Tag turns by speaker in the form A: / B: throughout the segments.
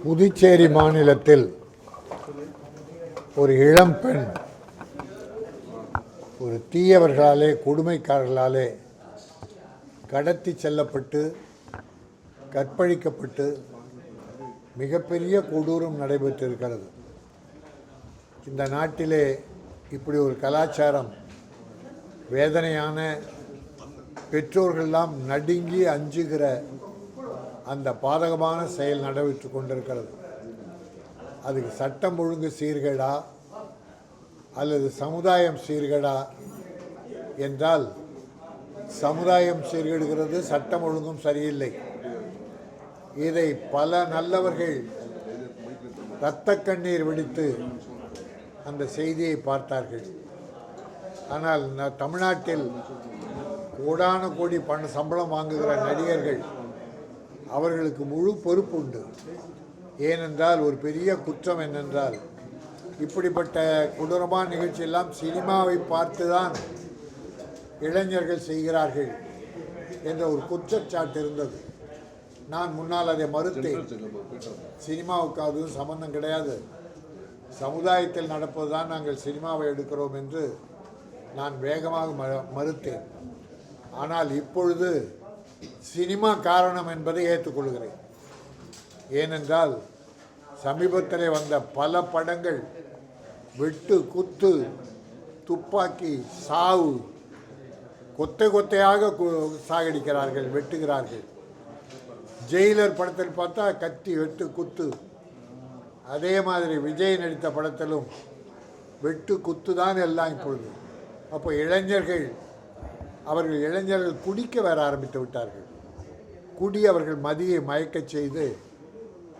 A: புதுச்சேரி மாநிலத்தில் ஒரு இளம்பெண் ஒரு தீயவர்களாலே கொடுமைக்காரர்களாலே கடத்தி செல்லப்பட்டு கற்பழிக்கப்பட்டு மிகப்பெரிய கொடூரம் நடைபெற்றிருக்கிறது. இந்த நாட்டிலே இப்படி ஒரு கலாச்சாரம் வேதனையான பெற்றோர்களெல்லாம் நடுங்கி அஞ்சுகிற அந்த பாதகமான செயல் நடைபெற்று கொண்டிருக்கிறது. அதுக்கு சட்டம் ஒழுங்கு சீர்கேடா அல்லது சமுதாயம் சீர்கேடா என்றால் சமுதாயம் சீர்கேடுகிறது, சட்டம் ஒழுங்கும் சரியில்லை. இதை பல நல்லவர்கள் இரத்த கண்ணீர் வெடித்து அந்த செய்தியை பார்த்தார்கள். ஆனால் தமிழ்நாட்டில் கோடான கோடி சம்பளம் வாங்குகிற நடிகர்கள் அவர்களுக்கு முழு பொறுப்பு உண்டு. ஏனென்றால் ஒரு பெரிய குற்றம் என்னென்றால் இப்படிப்பட்ட கொடூரமான நிகழ்ச்சியெல்லாம் சினிமாவை பார்த்து தான் இளைஞர்கள் செய்கிறார்கள் என்ற ஒரு குற்றச்சாட்டு இருந்தது. நான் முன்னால் அதை மறுத்தேன். சினிமாவுக்கு அதுவும் சம்பந்தம் கிடையாது, சமுதாயத்தில் நடப்பது தான் நாங்கள் சினிமாவை எடுக்கிறோம் என்று நான் வேகமாக மறுத்தேன். ஆனால் இப்பொழுது சினிமா காரணம் என்பதை ஏற்றுக்கொள்கிறேன். ஏனென்றால் சமீபத்திலே வந்த பல படங்கள் வெட்டு, குத்து, துப்பாக்கி, சாவு, கொத்தை கொத்தையாக சாகடிக்கிறார்கள், வெட்டுகிறார்கள். ஜெயிலர் படத்தில் பார்த்தா கத்தி, வெட்டு, குத்து. அதே மாதிரி விஜய் நடித்த படத்திலும் வெட்டு, குத்து தான் எல்லாம் இப்பொழுது. அப்போ இளைஞர்கள் குடிக்க வர ஆரம்பித்து விட்டார்கள். குடி அவர்கள் மதியை மயக்கச் செய்து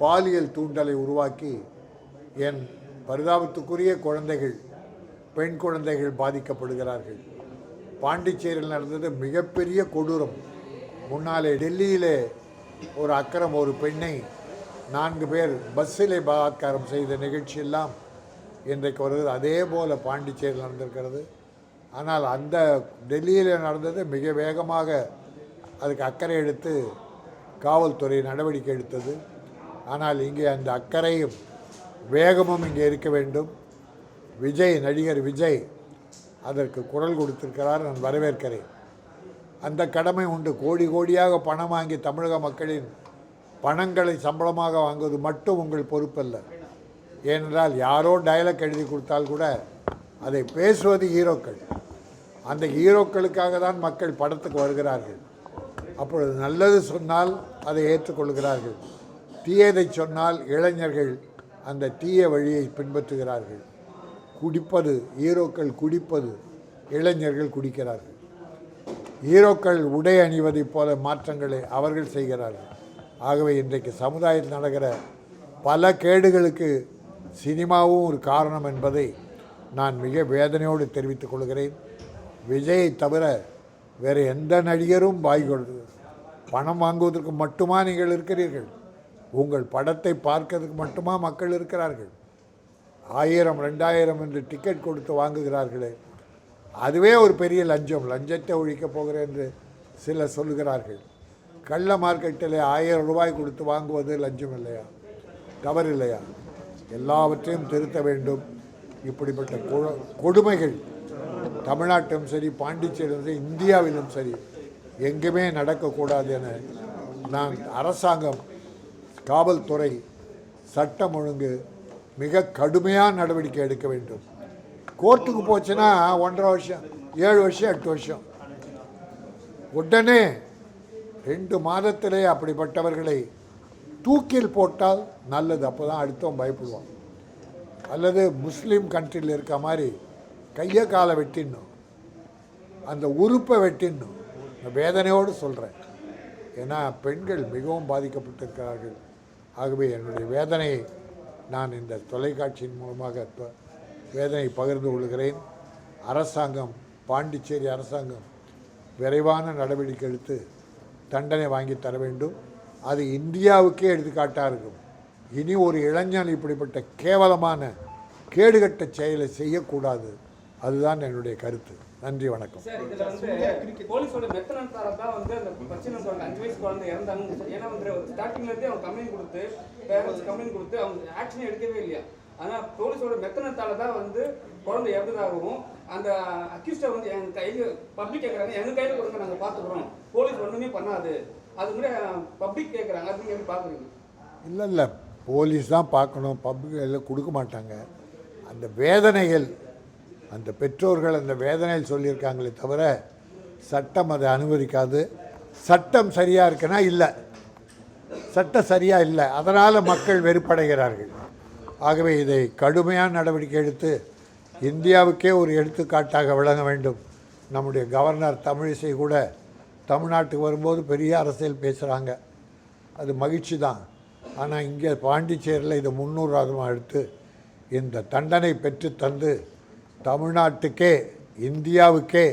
A: பாலியல் தூண்டலை உருவாக்கி என் பரிதாபத்துக்குரிய குழந்தைகள், பெண் குழந்தைகள் பாதிக்கப்படுகிறார்கள். பாண்டிச்சேரியில் நடந்தது மிகப்பெரிய கொடூரம். முன்னாலே டெல்லியிலே ஒரு அக்கிரம், ஒரு பெண்ணை 4 பேர் பஸ்ஸிலே பலாத்காரம் செய்த நிகழ்ச்சியெல்லாம் இன்றைக்கு வருகிறது. அதே போல் பாண்டிச்சேரியில் நடந்திருக்கிறது. ஆனால் அந்த டெல்லியில் நடந்தது மிக வேகமாக அதுக்கு அக்கறை எடுத்து காவல்துறை நடவடிக்கை எடுத்தது. ஆனால் இங்கே அந்த அக்கறையும் வேகமும் இங்கே இருக்க வேண்டும். நடிகர் விஜய் அதற்கு குரல் கொடுத்திருக்கிறார், நான் வரவேற்கிறேன். அந்த கடமை உண்டு. கோடி கோடியாக பணம் வாங்கி தமிழக மக்களின் பணங்களை சம்பளமாக வாங்குவது மட்டும் உங்கள் பொறுப்பல்ல. ஏனென்றால் யாரோ டயலாக் எழுதி கொடுத்தால் கூட அதை பேசுவது ஹீரோக்கள். அந்த ஹீரோக்களுக்காக தான் மக்கள் படத்துக்கு வருகிறார்கள். அப்பொழுது நல்லது சொன்னால் அதை ஏற்றுக்கொள்கிறார்கள், தீயதை சொன்னால் இளைஞர்கள் அந்த தீய வழியை பின்பற்றுகிறார்கள். குடிப்பது ஹீரோக்கள், குடிப்பது இளைஞர்கள் குடிக்கிறார்கள். ஹீரோக்கள் உடை அணிவதைப் போல மாற்றங்களை அவர்கள் செய்கிறார்கள். ஆகவே இன்றைக்கு சமுதாயத்தில் நடக்கிற பல கேடுகளுக்கு சினிமாவும் ஒரு காரணம் என்பதை நான் மிக வேதனையோடு தெரிவித்துக் கொள்கிறேன். விஜயை தவிர வேறு எந்த நடிகரும் வாய் கொடுத்து பணம் வாங்குவதற்கு மட்டுமா நீங்கள் இருக்கிறீர்கள்? உங்கள் படத்தை பார்க்கறதுக்கு மட்டுமா மக்கள் இருக்கிறார்கள்? 1000, 2000 என்று டிக்கெட் கொடுத்து வாங்குகிறார்களே, அதுவே ஒரு பெரிய லஞ்சம். லஞ்சத்தை ஒழிக்கப் போகிறேன் என்று சிலர் சொல்லுகிறார்கள். கள்ள மார்க்கெட்டில் 1000 ரூபாய் கொடுத்து வாங்குவது லஞ்சம் இல்லையா? தவறில்லையா? எல்லாவற்றையும் திருத்த வேண்டும். இப்படிப்பட்ட கொடுமைகள் தமிழ்நாட்டிலும் சரி, பாண்டிச்சேரியிலும் சரி, இந்தியாவிலும் சரி எங்குமே நடக்கக்கூடாது என நான் அரசாங்கம், காவல்துறை, சட்டம் ஒழுங்கு மிக கடுமையான நடவடிக்கை எடுக்க வேண்டும். கோர்ட்டுக்கு போச்சுன்னா 1.5 வருஷம், 7 வருஷம், 8 வருஷம். உடனே 2 மாதத்திலே அப்படிப்பட்டவர்களை தூக்கில் போட்டால் நல்லது. அப்போ தான் அடுத்தவன் பயப்படுவான். அல்லது முஸ்லீம் கண்ட்ரியில் இருக்க மாதிரி கையை காலை வெட்டிடணும், அந்த உறுப்பை வெட்டிடணும். வேதனையோடு சொல்கிறேன். ஏன்னா பெண்கள் மிகவும் பாதிக்கப்பட்டிருக்கிறார்கள். ஆகவே என்னுடைய வேதனையை நான் இந்த தொலைக்காட்சியின் மூலமாக வேதனை பகிர்ந்து கொள்கிறேன். அரசாங்கம், பாண்டிச்சேரி அரசாங்கம் விரைவான நடவடிக்கை எடுத்து தண்டனை வாங்கி தர வேண்டும். அது இந்தியாவுக்கே எடுத்துக்காட்டாக இருக்கும். இனி ஒரு இளைஞன் இப்படிப்பட்ட கேவலமான கேடுகட்ட செயலை செய்யக்கூடாது. அதுதான் என்னுடைய கருத்து. நன்றி, வணக்கம்.
B: சார், இதுல வந்து போலீஸோட மெத்தனத்தால தான் வந்து அந்த பிரச்சனை 5 வயசு குழந்தை இறந்தாங்க. ஏன்னா வந்து ஸ்டார்டிங்ல இருந்தே அவங்க கம்ப்ளைண்ட் கொடுத்து பேரண்ட்ஸ் கம்ப்ளைண்ட் கொடுத்து அவங்க ஆக்ஷனே எடுக்கவே இல்லையா. ஆனா போலீஸோட மெத்தனத்தால தான் வந்து குழந்தை இறந்ததாகவும் அந்த அக்யூஸ்டை வந்து எங்க கையில பப்ளிக் கேட்கறாங்க, எங்க கையில கொடுங்க நாங்க பாத்துக்கிறோம், போலீஸ் ஒண்ணுமே பண்ணாது, அது மாதிரி பப்ளிக் கேட்கறாங்க. அது நீங்க எப்படி பாக்குறீங்க?
A: இல்லை, போலீஸ் தான் பார்க்கணும், பப்ளிக் எல்லாம் கொடுக்க மாட்டாங்க. அந்த வேதனைகள், அந்த பெற்றோர்கள் அந்த வேதனையில் சொல்லியிருக்காங்களே தவிர சட்டம் அதை அனுமதிக்காது. சட்டம் சரியாக இருக்குன்னா இல்லை, சட்டம் சரியாக இல்லை, அதனால் மக்கள் வெறுப்படைகிறார்கள். ஆகவே இதை கடுமையான நடவடிக்கை எடுத்து இந்தியாவுக்கே ஒரு எடுத்துக்காட்டாக விளங்க வேண்டும். நம்முடைய கவர்னர் தமிழிசை கூட தமிழ்நாட்டுக்கு வரும்போது பெரிய அரசியல் பேசுகிறாங்க, அது மகிழ்ச்சி தான். ஆனால் இங்கே பாண்டிச்சேரியில் இதை முன்னுதாரணமாக எடுத்து இந்த தண்டனை பெற்று தந்து தமிழ்நாட்டுக்கே இந்தியாவுக்கே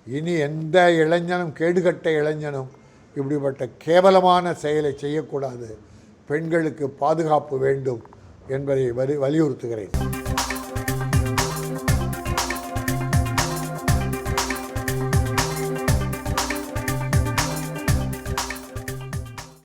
A: இனி எந்த இளைஞனும், கேடுகட்ட இளைஞனும் இப்படிப்பட்ட கேவலமான செயலை செய்யக்கூடாது. பெண்களுக்கு பாதுகாப்பு வேண்டும் என்பதை வலியுறுத்துகிறேன்.